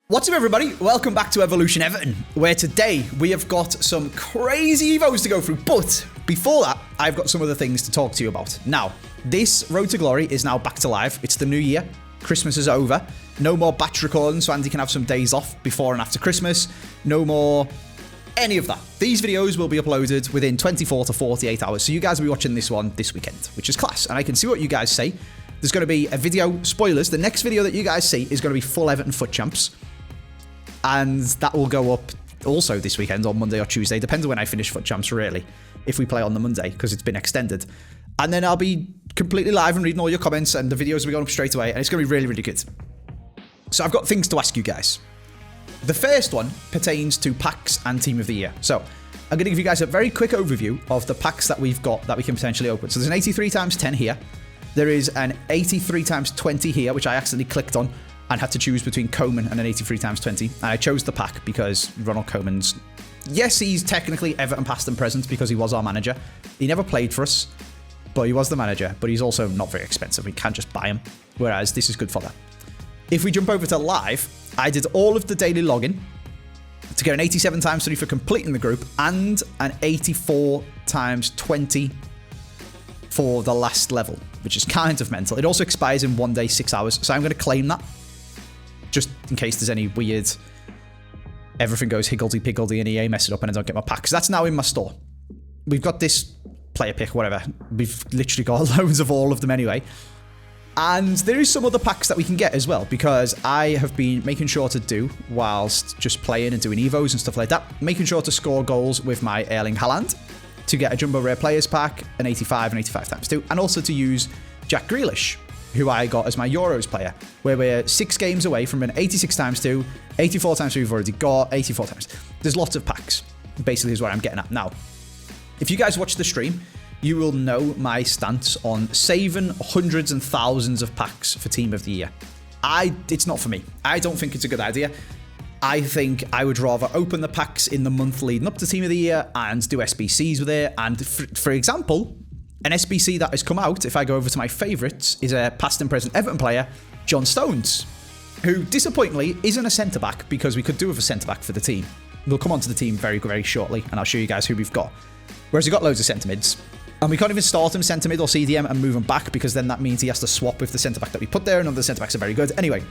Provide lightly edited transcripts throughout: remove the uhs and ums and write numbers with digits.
What's up, everybody? Welcome back to Evolution Everton, where today we have got some crazy EVOs to go through. But before that, I've got some other things to talk to you about. Now, this Road to Glory is now back to live. It's the new year. Christmas is over. No more batch recording, so Andy can have some days off before and after Christmas. No more any of that. These videos will be uploaded within 24 to 48 hours. So you guys will be watching this one this weekend, which is class. And I can see what you guys say. There's going to be a video, spoilers. The next video that you guys see is going to be full Everton foot champs. And that will go up also this weekend on Monday or Tuesday. Depends on when I finish foot champs, really. If we play on the Monday, because it's been extended. And then I'll be completely live and reading all your comments, and the videos will be going up straight away. And it's going to be really, really good. So I've got things to ask you guys. The first one pertains to packs and team of the year. So I'm going to give you guys a very quick overview of the packs that we've got that we can potentially open. So there's an 83 times 10 here. There is an 83 times 20 here, which I accidentally clicked on and had to choose between Coleman and an 83 times 20. And I chose the pack because Ronald Koeman's... Yes, he's technically Everton past and present because he was our manager. He never played for us, but he was the manager. But he's also not very expensive. We can't just buy him. Whereas this is good for that. If we jump over to live, I did all of the daily login to get an 87 times 3 for completing the group and an 84 times 20 for the last level, which is kind of mental. It also expires in 1 day, 6 hours. So I'm going to claim that, just in case there's any weird, everything goes higgledy-piggledy and EA mess it up and I don't get my pack. Because that's now in my store. We've got this player pick, whatever. We've literally got loads of all of them anyway. And there is some other packs that we can get as well, because I have been making sure to do, whilst just playing and doing EVOs and stuff like that, making sure to score goals with my Erling Haaland, to get a Jumbo Rare Players pack, an 85 and 85 times 2, and also to use Jack Grealish, who I got as my Euros player, where we're 6 games away from an 86 times 2, 84 times 3 we've already got, 84 times. There's lots of packs, basically is what I'm getting at. Now, if you guys watch the stream, you will know my stance on saving hundreds and thousands of packs for Team of the Year. It's not for me. I don't think it's a good idea. I think I would rather open the packs in the month leading up to Team of the Year and do SBCs with it. And for example, an SBC that has come out, if I go over to my favourites, is a past and present Everton player, John Stones, who disappointingly isn't a centre-back because we could do with a centre-back for the team. We'll come on to the team very, very shortly and I'll show you guys who we've got. Whereas we've got loads of centre-mids. And we can't even start him centre-mid or CDM and move him back because then that means he has to swap with the centre-back that we put there and none of the centre-backs are very good. Anyway,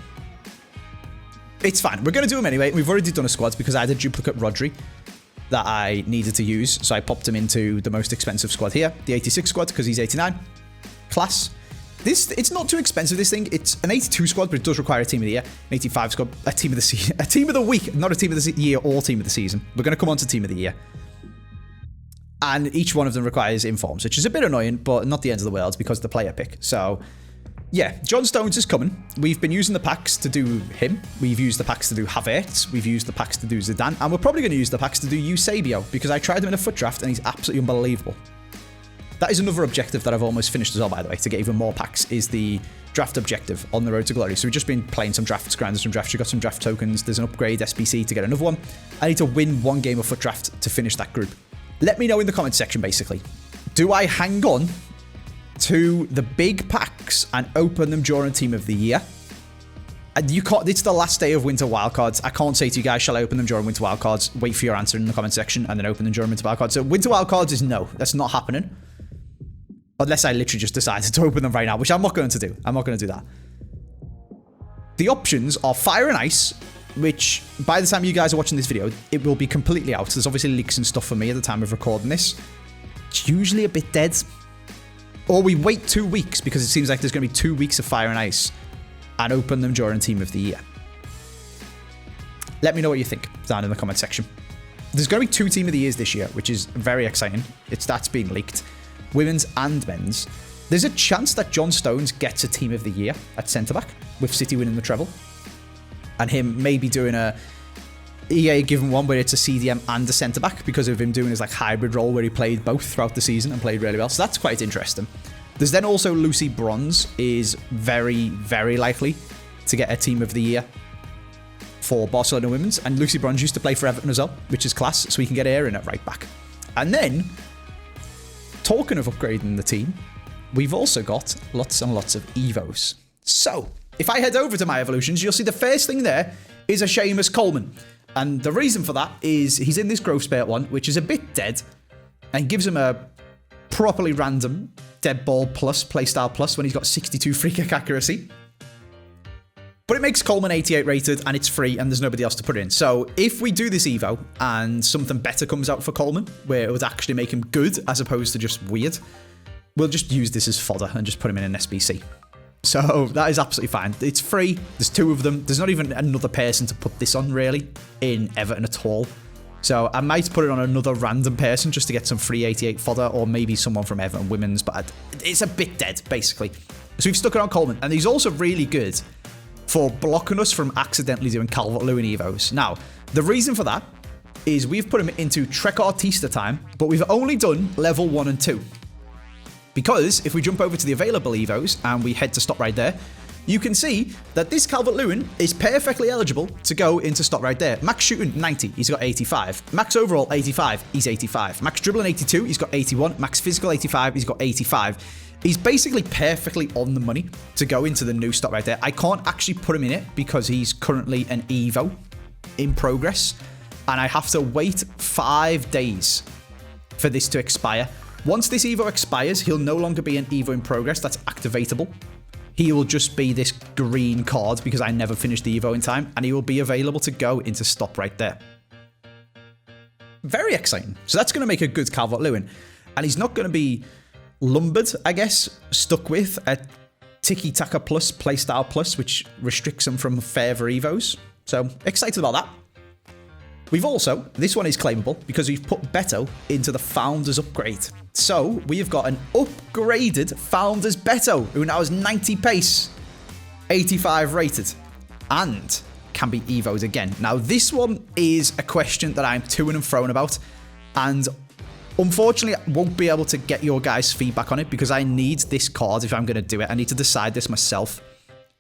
it's fine. We're going to do him anyway. We've already done a squad because I had a duplicate Rodri that I needed to use, so I popped him into the most expensive squad here, the 86 squad, because he's 89. Class. It's not too expensive, this thing. It's an 82 squad, but it does require a team of the year. An 85 squad, a team of the season, a team of the week, not a team of the year or team of the season. We're going to come on to team of the year. And each one of them requires informs, which is a bit annoying, but not the end of the world because of the player pick. So, yeah, John Stones is coming. We've been using the packs to do him. We've used the packs to do Havertz. We've used the packs to do Zidane. And we're probably going to use the packs to do Eusebio because I tried him in a foot draft and he's absolutely unbelievable. That is another objective that I've almost finished as well, by the way, to get even more packs, is the draft objective on the Road to Glory. So we've just been playing some drafts, grinding some drafts. We've got some draft tokens. There's an upgrade SBC to get another one. I need to win 1 game of foot draft to finish that group. Let me know in the comments section, basically. Do I hang on to the big packs and open them during Team of the Year? And you can't. It's the last day of Winter Wildcards. I can't say to you guys, shall I open them during Winter Wildcards? Wait for your answer in the comment section and then open them during Winter Wildcards. So Winter Wildcards is no. That's not happening. Unless I literally just decided to open them right now, which I'm not going to do. I'm not going to do that. The options are Fire and Ice, which by the time you guys are watching this video, it will be completely out. There's obviously leaks and stuff for me at the time of recording this. It's usually a bit dead. Or we wait 2 weeks because it seems like there's going to be 2 weeks of Fire and Ice and open them during Team of the Year. Let me know what you think down in the comment section. There's going to be 2 Team of the Years this year, which is very exciting. That's being leaked. Women's and men's. There's a chance that John Stones gets a Team of the Year at centre-back with City winning the treble. And him maybe doing a EA given one where it's a CDM and a centre-back because of him doing his like hybrid role where he played both throughout the season and played really well. So that's quite interesting. There's then also Lucy Bronze is very, very likely to get a Team of the Year for Barcelona Women's. And Lucy Bronze used to play for Everton as well, which is class. So we can get her in at right back. And then, talking of upgrading the team, we've also got lots and lots of EVOs. So, if I head over to my evolutions, you'll see the first thing there is a Seamus Coleman. And the reason for that is he's in this growth spurt one, which is a bit dead, and gives him a properly random dead ball plus, playstyle plus, when he's got 62 free kick accuracy. But it makes Coleman 88 rated, and it's free, and there's nobody else to put it in. So if we do this Evo, and something better comes out for Coleman, where it would actually make him good, as opposed to just weird, we'll just use this as fodder, and just put him in an SBC. So that is absolutely fine. It's free. There's 2 of them. There's not even another person to put this on, really, in Everton at all. So I might put it on another random person just to get some free 88 fodder, or maybe someone from Everton Women's, but it's a bit dead, basically. So we've stuck it on Coleman, and he's also really good for blocking us from accidentally doing Calvert-Lewin Evos. Now, the reason for that is we've put him into Trek Artista time, but we've only done level 1 and 2. Because if we jump over to the available Evos and we head to stop right there, you can see that this Calvert-Lewin is perfectly eligible to go into stop right there. Max shooting, 90, he's got 85. Max overall, 85, he's 85. Max dribbling, 82, he's got 81. Max physical, 85, he's got 85. He's basically perfectly on the money to go into the new stop right there. I can't actually put him in it because he's currently an Evo in progress, and I have to wait 5 days for this to expire. Once this Evo expires, he'll no longer be an Evo in progress that's activatable. He will just be this green card because I never finished the Evo in time, and he will be available to go into stop right there. Very exciting. So that's going to make a good Calvert-Lewin, and he's not going to be lumbered, I guess, stuck with a tiki-taka plus, playstyle plus, which restricts him from further Evos. So excited about that. We've also, this one is claimable because we've put Beto into the Founders upgrade. So we've got an upgraded Founders Beto, who now has 90 pace, 85 rated, and can be Evo'd again. Now this one is a question that I'm to and fro about, and unfortunately I won't be able to get your guys' feedback on it because I need this card if I'm going to do it. I need to decide this myself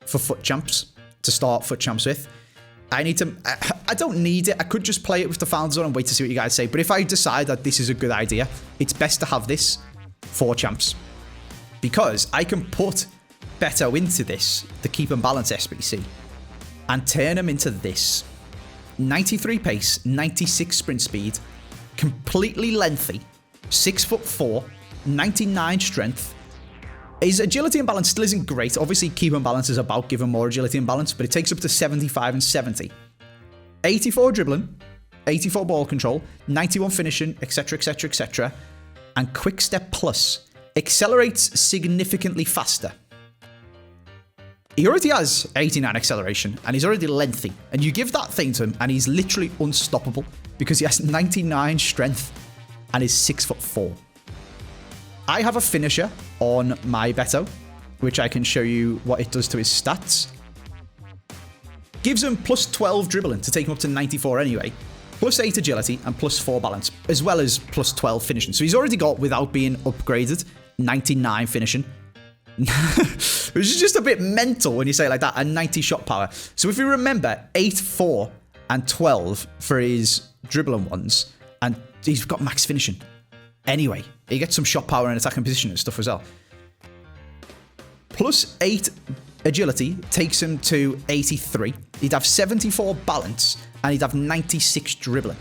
for Foot Champs, to start Foot Champs with. I don't need it. I could just play it with the Founders on and wait to see what you guys say. But if I decide that this is a good idea, it's best to have this for Champs. Because I can put Beto into this, the Keep and Balance SBC, and turn him into this. 93 pace, 96 sprint speed, completely lengthy, 6'4", 99 strength. His agility and balance still isn't great. Obviously, Keep and Balance is about giving more agility and balance, but it takes up to 75 and 70. 84 dribbling, 84 ball control, 91 finishing, etc, etc, etc. And Quick Step Plus accelerates significantly faster. He already has 89 acceleration, and he's already lengthy. And you give that thing to him, and he's literally unstoppable because he has 99 strength and is 6'4". I have a finisher on my Beto, which I can show you what it does to his stats. Gives him plus 12 dribbling to take him up to 94 anyway, plus 8 agility and plus 4 balance, as well as plus 12 finishing. So he's already got, without being upgraded, 99 finishing. Which is just a bit mental when you say it like that, and 90 shot power. So if you remember, 8, 4, and 12 for his dribbling ones, and he's got max finishing. Anyway, he gets some shot power and attacking position and stuff as well. Plus 8 agility takes him to 83. He'd have 74 balance, and he'd have 96 dribbling,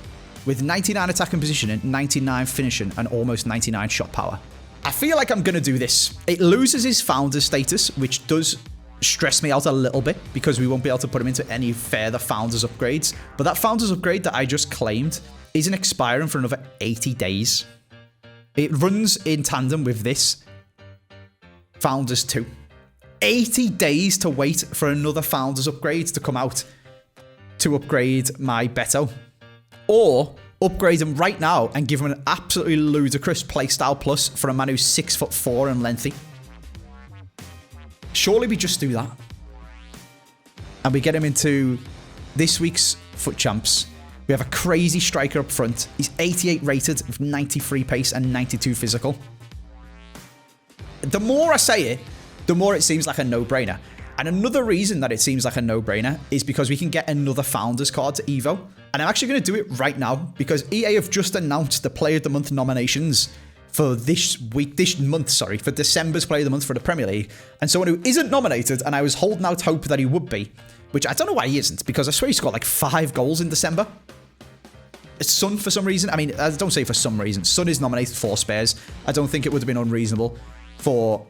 with 99 attacking position and 99 finishing and almost 99 shot power. I feel like I'm going to do this. It loses his founder status, which does stress me out a little bit because we won't be able to put him into any further founders upgrades. But that founders upgrade that I just claimed isn't expiring for another 80 days. It runs in tandem with this Founders 2. 80 days to wait for another Founders upgrade to come out to upgrade my Beto. Or upgrade him right now and give him an absolutely ludicrous playstyle plus for a man who's 6'4" and lengthy. Surely we just do that. And we get him into this week's Foot Champs. We have a crazy striker up front. He's 88 rated with 93 pace and 92 physical. The more I say it, the more it seems like a no-brainer. And another reason that it seems like a no-brainer is because we can get another Founders card to EVO. And I'm actually going to do it right now because EA have just announced the Player of the Month nominations for for December's Player of the Month for the Premier League. And someone who isn't nominated, and I was holding out hope that he would be, which I don't know why he isn't, because I swear he scored like 5 goals in December. Son, for some reason, I mean, I don't say for some reason, Son is nominated for Spurs. I don't think it would have been unreasonable for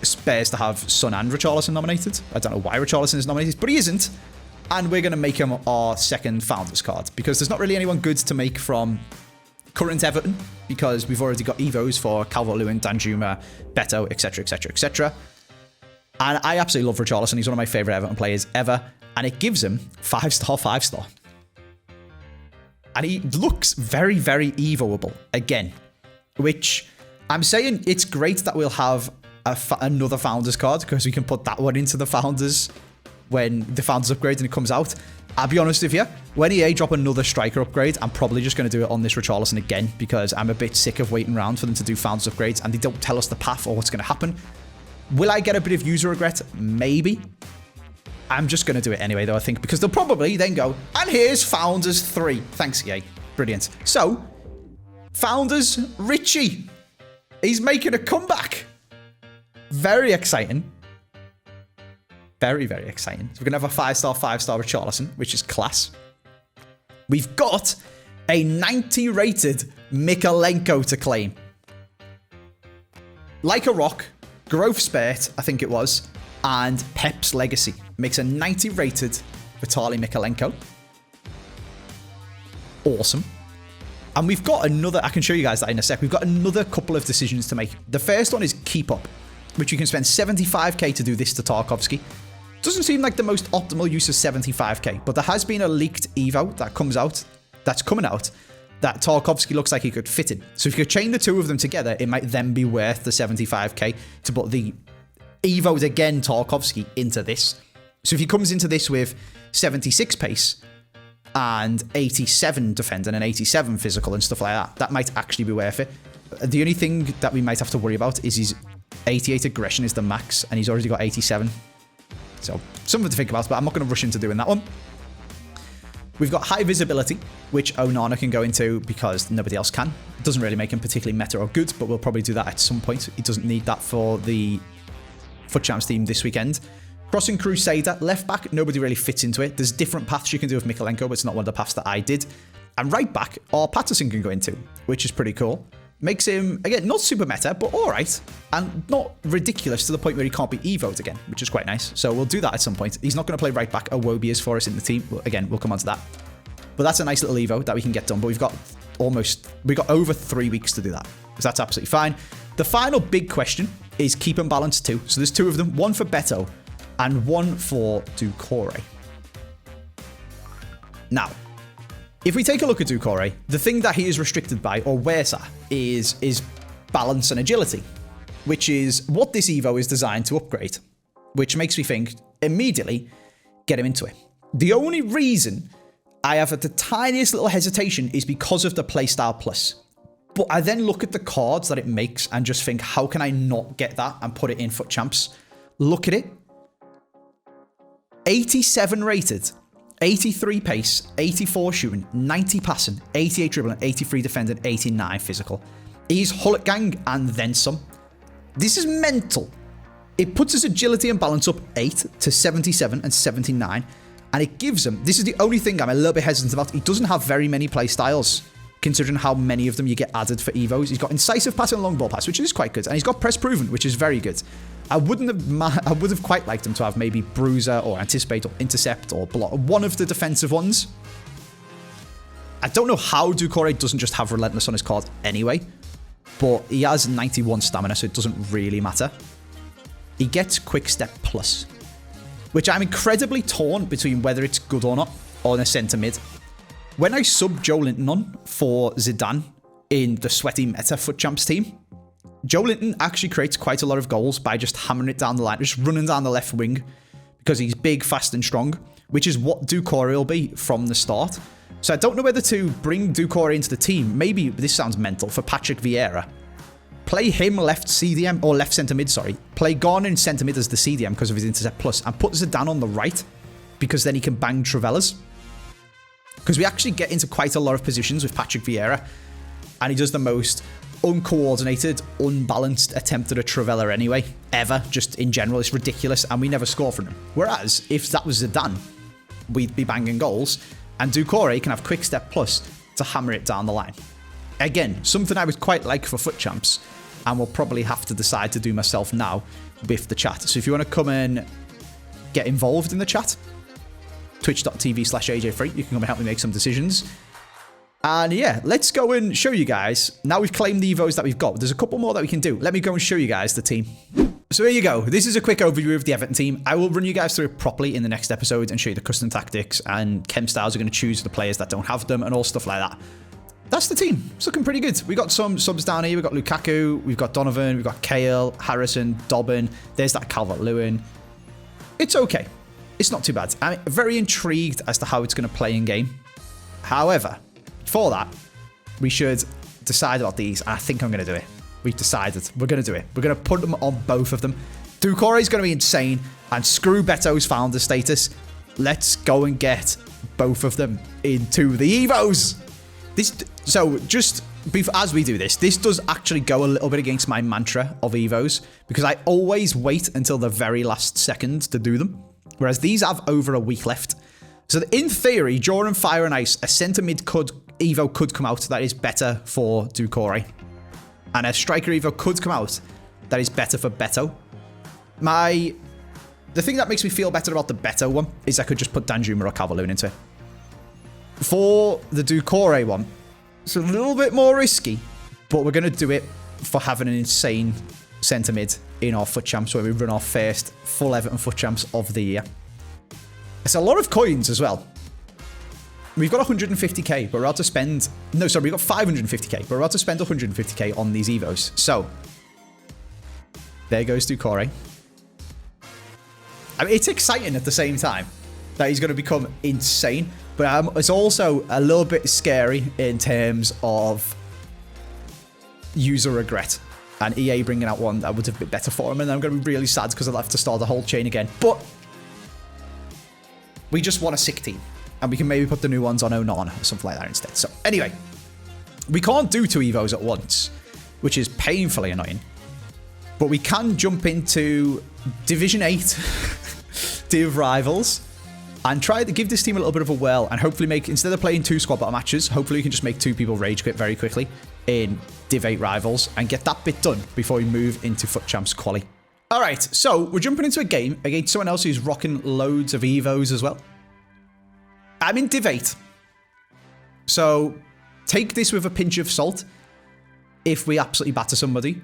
Spurs to have Son and Richarlison nominated. I don't know why Richarlison is nominated, but he isn't. And we're going to make him our second Founders card, because there's not really anyone good to make from current Everton, because we've already got EVOs for Calvert-Lewin, Danjuma, Beto, etc, etc, etc. And I absolutely love Richarlison. He's one of my favourite Everton players ever. And it gives him 5-star, 5-star. And he looks very, very evoable again. Which, I'm saying it's great that we'll have another Founders card, because we can put that one into the Founders when the Founders upgrade and it comes out. I'll be honest with you, when EA drop another striker upgrade, I'm probably just going to do it on this Richarlison again, because I'm a bit sick of waiting around for them to do Founders upgrades and they don't tell us the path or what's going to happen. Will I get a bit of user regret? Maybe. I'm just going to do it anyway, though, I think, because they'll probably then go, and here's Founders 3. Thanks, EA. Brilliant. So, Founders Richie. He's making a comeback. Very exciting. Very, very exciting. So we're going to have a 5-star, 5-star Richarlison, which is class. We've got a 90 rated Mykolenko to claim. Like a rock, growth spurt, I think it was, and Pep's legacy makes a 90 rated Vitaly Mykolenko. Awesome. And we've got another, I can show you guys that in a sec. We've got another couple of decisions to make. The first one is keep up, which you can spend 75k to do this to Tarkowski. Doesn't seem like the most optimal use of 75k, but there has been a leaked Evo that's coming out, that Tarkowski looks like he could fit in. So if you could chain the two of them together, it might then be worth the 75k to put the Evo'd again Tarkowski into this. So if he comes into this with 76 pace and 87 defending and 87 physical and stuff like that, that might actually be worth it. The only thing that we might have to worry about is his 88 aggression is the max, and he's already got 87. So, something to think about, but I'm not going to rush into doing that one. We've got high visibility, which Onana can go into because nobody else can. It doesn't really make him particularly meta or good, but we'll probably do that at some point. He doesn't need that for the FUT Champs team this weekend. Crossing Crusader, left back, nobody really fits into it. There's different paths you can do with Mykolenko, but it's not one of the paths that I did. And right back, Patterson can go into, which is pretty cool. Makes him, again, not super meta, but alright. And not ridiculous to the point where he can't be Evo'd again, which is quite nice. So we'll do that at some point. He's not going to play right back. Iwobi is for us in the team. Again, we'll come on to that. But that's a nice little Evo that we can get done. But we've got over 3 weeks to do that. So that's absolutely fine. The final big question is keep and balance 2. So there's 2 of them. One for Beto and one for Doucouré. Now, if we take a look at Doucouré, the thing that he is restricted by, or wears at, is balance and agility, which is what this Evo is designed to upgrade, which makes me think, immediately, get him into it. The only reason I have the tiniest little hesitation is because of the Playstyle Plus. But I then look at the cards that it makes and just think, how can I not get that and put it in FUT Champs? Look at it. 87 rated. 83 pace, 84 shooting, 90 passing, 88 dribbling, 83 defending, 89 physical. He's Hullet Gang and then some. This is mental. It puts his agility and balance up 8 to 77 and 79. And it gives him, this is the only thing I'm a little bit hesitant about, he doesn't have very many play styles, considering how many of them you get added for Evos. He's got incisive pass and long ball pass, which is quite good. And he's got press proven, which is very good. I would have quite liked him to have maybe Bruiser or Anticipate or Intercept or Block, one of the defensive ones. I don't know how Doucouré doesn't just have Relentless on his card anyway, but he has 91 stamina, so it doesn't really matter. He gets Quick Step Plus, which I'm incredibly torn between whether it's good or not on a centre mid. When I sub Joe Linton on for Zidane in the sweaty meta FUT Champs team, Joe Linton actually creates quite a lot of goals by just hammering it down the line, just running down the left wing, because he's big, fast, and strong, which is what Doucouré will be from the start. So I don't know whether to bring Doucouré into the team. Maybe, this sounds mental, for Patrick Vieira. Play him left CDM, or left centre mid, sorry. Play Garner in centre mid as the CDM because of his Intercept Plus, and put Zidane on the right, because then he can bang Travellas. Because we actually get into quite a lot of positions with Patrick Vieira, and he does the most uncoordinated, unbalanced attempt at a Travella anyway, ever, just in general. It's ridiculous, and we never score from him. Whereas, if that was Zidane, we'd be banging goals. And Doucouré can have quick step plus to hammer it down the line. Again, something I would quite like for FUT Champs, and will probably have to decide to do myself now with the chat. So if you want to come and get involved in the chat, twitch.tv/AJFree, you can come and help me make some decisions. And yeah, let's go and show you guys. Now we've claimed the EVOs that we've got. There's a couple more that we can do. Let me go and show you guys the team. So here you go. This is a quick overview of the Everton team. I will run you guys through it properly in the next episode and show you the custom tactics, and chem styles are going to choose the players that don't have them and all stuff like that. That's the team. It's looking pretty good. We got some subs down here. We've got Lukaku, we've got Donovan, we've got Kale, Harrison, Dobbin. There's that Calvert-Lewin. It's okay. It's not too bad. I'm very intrigued as to how it's going to play in game. However, for that, we should decide about these, and I think I'm going to do it. We've decided. We're going to do it. We're going to put them on both of them. Doucouré is going to be insane, and screw Beto's founder status. Let's go and get both of them into the EVOs. So just as we do this does actually go a little bit against my mantra of EVOs, because I always wait until the very last second to do them, whereas these have over a week left. So in theory, during Fire and Ice, a centre mid EVO could come out that is better for Doucouré. And a striker EVO could come out that is better for Beto. The thing that makes me feel better about the Beto one is I could just put Danjuma or Calvert-Lewin into it. For the Doucouré one, it's a little bit more risky, but we're going to do it for having an insane centre mid in our FUT Champs where we run our first full Everton FUT Champs of the year. It's a lot of coins as well. We've got 150k, but we're about to spend... No, sorry, we've got 550k, but we're about to spend 150k on these EVOs. So, there goes Doucouré. I mean, it's exciting at the same time that he's going to become insane, but it's also a little bit scary in terms of user regret. And EA bringing out one that would have been better for him, and I'm going to be really sad because I'll have to start the whole chain again. But we just want a sick team. And we can maybe put the new ones on Onan or something like that instead. So anyway, we can't do 2 EVOs at once, which is painfully annoying. But we can jump into Division 8 Div Rivals and try to give this team a little bit of a whirl and hopefully make, instead of playing 2 squad battle matches, hopefully we can just make 2 people rage quit very quickly in Div 8 Rivals and get that bit done before we move into FUT Champs Quali. All right, so we're jumping into a game against someone else who's rocking loads of EVOs as well. I'm in Div 8. So take this with a pinch of salt if we absolutely batter somebody.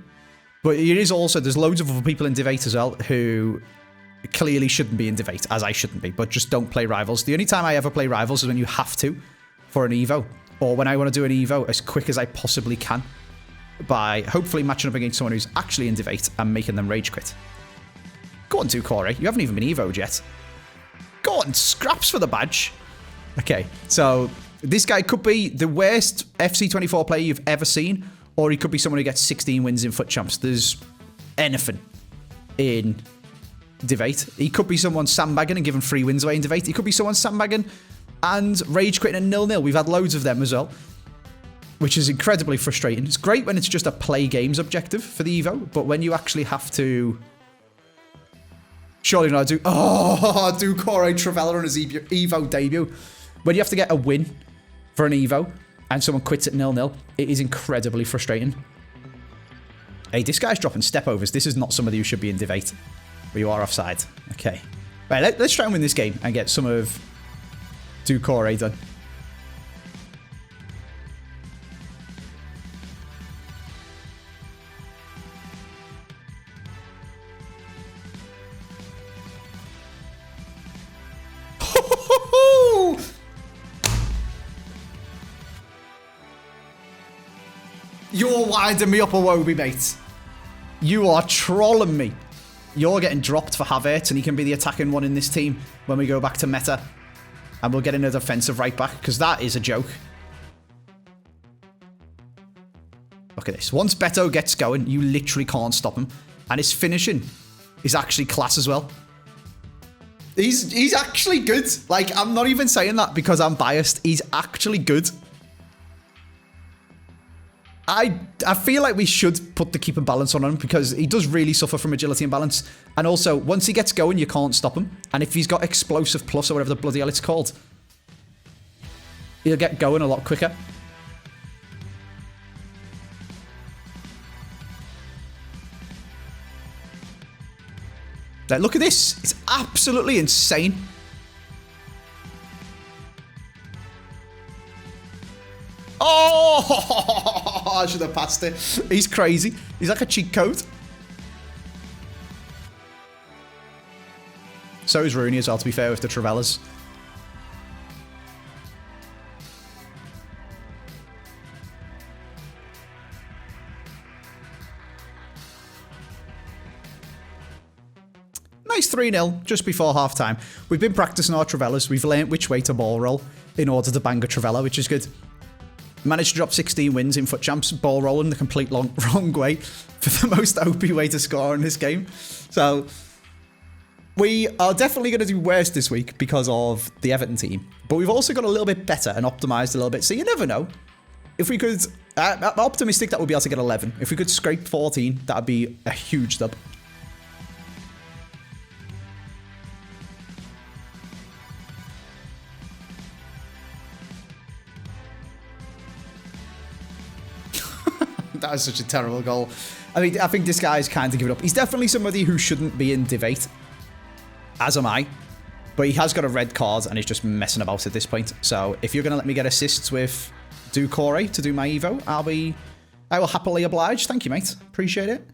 But it is also, there's loads of other people in Div 8 as well who clearly shouldn't be in Div 8, as I shouldn't be, but just don't play Rivals. The only time I ever play Rivals is when you have to for an EVO, or when I want to do an EVO as quick as I possibly can by hopefully matching up against someone who's actually in Div 8 and making them rage quit. Go on, Doucouré. You haven't even been EVO'd yet. Go on, scraps for the badge. Okay, so this guy could be the worst FC24 player you've ever seen, or he could be someone who gets 16 wins in FUT Champs. There's anything in Div 8. He could be someone sandbagging and giving 3 wins away in Div 8. He could be someone sandbagging and rage quitting a 0-0. We've had loads of them as well, which is incredibly frustrating. It's great when it's just a play games objective for the EVO, but when you actually have to... Surely not do... Oh, Doucouré Travella on his EVO debut. When you have to get a win for an EVO and someone quits at 0-0, it is incredibly frustrating. Hey, this guy's dropping step overs. This is not somebody who should be in Div 8. But you are offside. Okay. Right, let's try and win this game and get some of Doucouré done. You're winding me up, Iwobi, mate. You are trolling me. You're getting dropped for Havertz, and he can be the attacking one in this team when we go back to meta. And we'll get another defensive right back, because that is a joke. Look at this. Once Beto gets going, you literally can't stop him. And his finishing is actually class as well. He's actually good. Like, I'm not even saying that because I'm biased. He's actually good. I feel like we should put the keep and balance on him because he does really suffer from agility and balance. And also, once he gets going, you can't stop him. And if he's got explosive plus or whatever the bloody hell it's called, he'll get going a lot quicker. Like, look at this. It's absolutely insane. Oh, I should have passed it. He's crazy. He's like a cheat code. So is Rooney as well, to be fair, with the Travellas. Nice 3-0 just before half-time. We've been practicing our Travellas. We've learnt which way to ball roll in order to bang a Travella, which is good. Managed to drop 16 wins in FUT Champs, ball rolling the complete wrong way for the most OP way to score in this game. So we are definitely going to do worse this week because of the Everton team. But we've also got a little bit better and optimised a little bit. So you never know. If we could... I'm optimistic that we'll be able to get 11. If we could scrape 14, that would be a huge dub. That was such a terrible goal. I mean, I think this guy's kind of given up. He's definitely somebody who shouldn't be in Div 8. As am I. But he has got a red card and he's just messing about at this point. So if you're going to let me get assists with Doucouré to do my Evo, I will happily oblige. Thank you, mate. Appreciate it.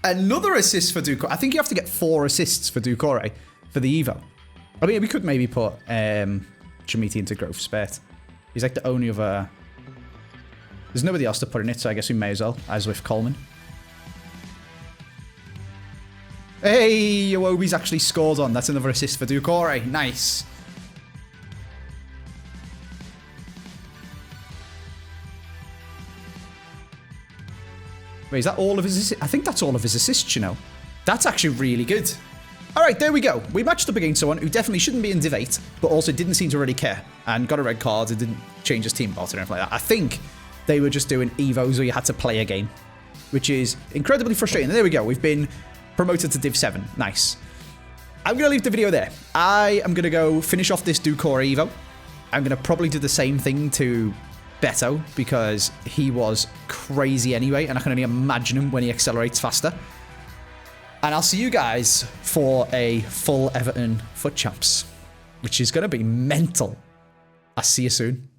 Another assist for Doucouré. I think you have to get 4 assists for Doucouré for the Evo. I mean, we could maybe put Jamiti into Growth Spurt. He's like the only other... There's nobody else to put in it, so I guess we may as well, as with Coleman. Hey, Iwobi's actually scored on. That's another assist for Doucouré. Nice. Wait, is that all of his assists? I think that's all of his assists, you know. That's actually really good. All right, there we go. We matched up against someone who definitely shouldn't be in Div 8, but also didn't seem to really care and got a red card and didn't change his team about it or anything like that. I think they were just doing evos where you had to play a game, which is incredibly frustrating. And there we go. We've been promoted to Div 7. Nice. I'm going to leave the video there. I am going to go finish off this Doucouré Evo. I'm going to probably do the same thing to Beto because he was crazy anyway, and I can only imagine him when he accelerates faster. And I'll see you guys for a full Everton FUT Champs, which is going to be mental. I'll see you soon.